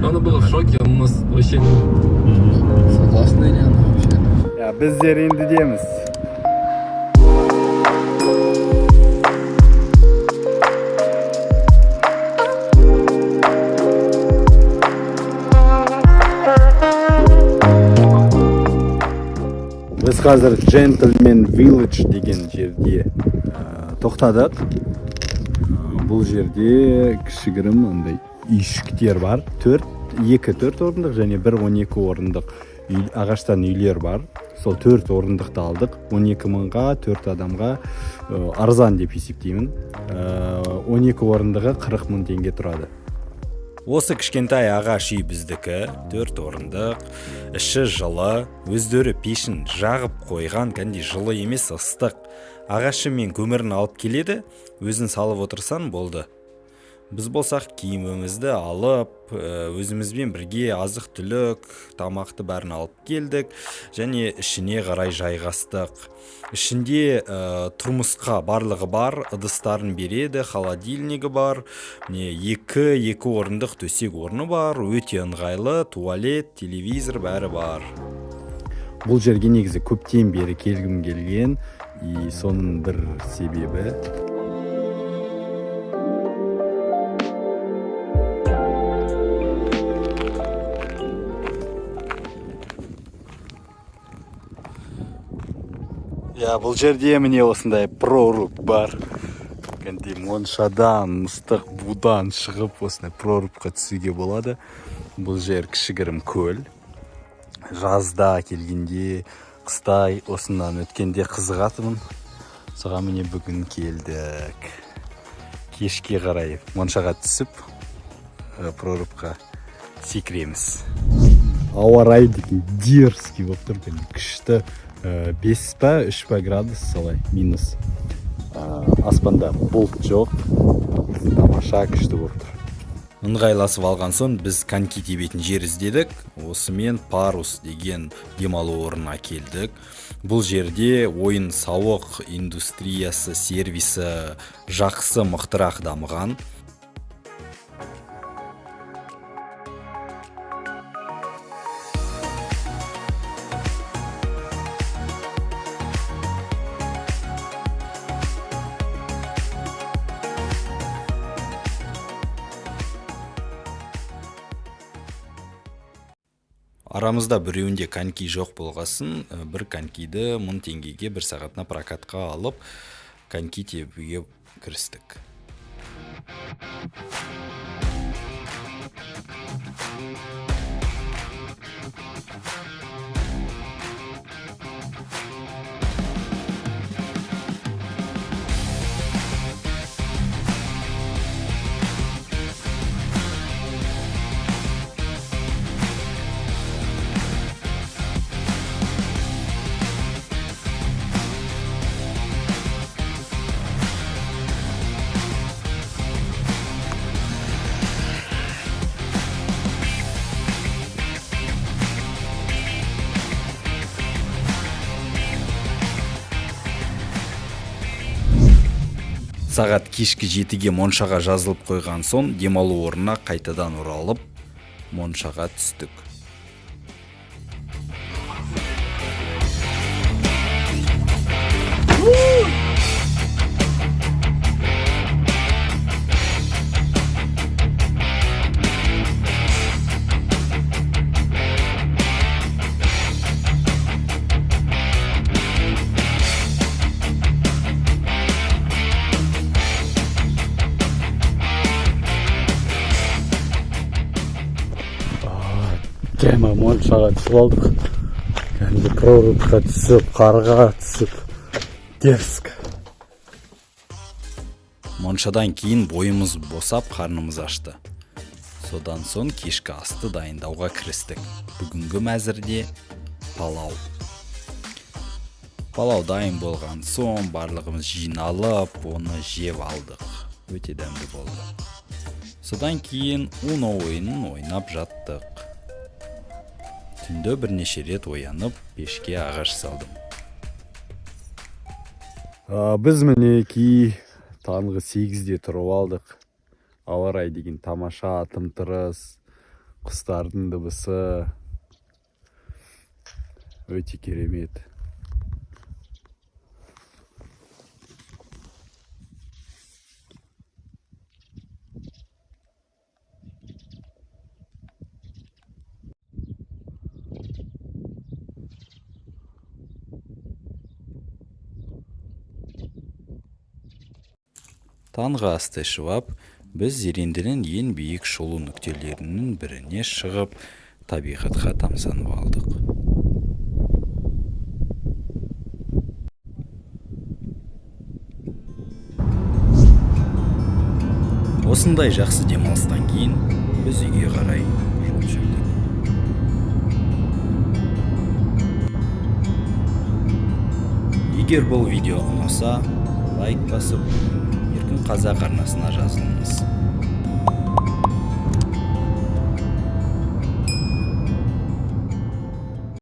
Она была в шоке, у нас вообще согласны ли она вообще? Ya bizler indi deymiz. Biz hozir Gentleman Village degan жерде to'xtadik. Бұл жерде кішігірім андай үйшіктер бар. 2-4 орындық және 1-12 орындық ағаштан үйлер бар. Сол 4 орындықты алдық. 12 мыңға 4 адамға арзан деп есептеймін. 12 орындығы 40 мың теңге тұрады. Осы кішкентай ағаш үй біздікі, 4 орындық, іші жылы, өздері пешін жағып қойған, кәнде жылы емес ыстық. Ағашы мен көмірін алып келеді, өзін салып отырсан болды. Біз болсақ киімімізді алып, өзімізбен бірге азық түлік, тамақты бәрін алып келдік, және ішіне қарай жайғастық. Ішінде тұрмысқа барлығы бар, ыдыстарын береді, холодильнигі бар, 2 орындық төсек орны бар, өте ыңғайлы, туалет, телевизор бәрі бар. Бұл жерге негізі көптен бері келгім келген, и соның бір себебі бұл жерде міне осындай прорубь бар. Кәнде Моншадан, Мыстық будан шығып, осындай прорубьқа түсуге болады. Бұл жер кішігірім көл. Жазда келгенде, қыстай осындан өткенде қызығатымын. Соған міне бүгін келдік. Кешке қарай Моншаға түсіп, прорубьқа секіреміз. Ауа райы деген дерзкий болып тұр, күшті. 5 па 3 па градус солай минус. Аспанда бұлт жоқ, тамаша күшті болып тұр. Ыңғайласып алған соң біз коньки тебетін жер іздедік. Осымен Парус деген демалу орнына келдік. Бұл жерде ойын сауық индустриясы, сервисі жақсы, мықтырақ дамыған. Арамызда біреуінде коньки жоқ болғасын, бір конькиді 1000 теңгеге 1 сағатына прокатқа алып, коньки тебуге кірістік. Сағат кешкі 7-ге Моншаға жазылып қойған соң, демалу орнына қайтадан оралып, Моншаға түстік. Кәмі Моншаға түсіп алдық. Кәмді прорубьқа түсіп, қарға түсіп, дерзк. Моншадан кейін бойымыз босап, қарнымыз ашты. Содан соң кешкі асты дайындауға кірістік. Бүгінгі мәзірде палау. Палау дайын болған соң барлығымыз жиналып, оны жеп алдық. Өте дәмді болды. Содан кейін Uno ойынын ойнап жаттық. Түнді бірнеше рет оянып, пешке ағаш салдым. Біз мінеки таңғы 8-де тұрып алдық. Ауа райы деген тамаша, тым-тырыс, Құстардың дыбысы өте керемет. Таңғы асты ішіп ап, біз Зерендінің ең биік шолу нүктелерінің біріне шығып, табиғатқа тамсанып алдық. Осындай жақсы демалыстан кейін біз үйге қарай жол жүрдік. Егер бұл видео ұнаса, лайк басып, Еркін Қазақ арнасына жазылыңыз.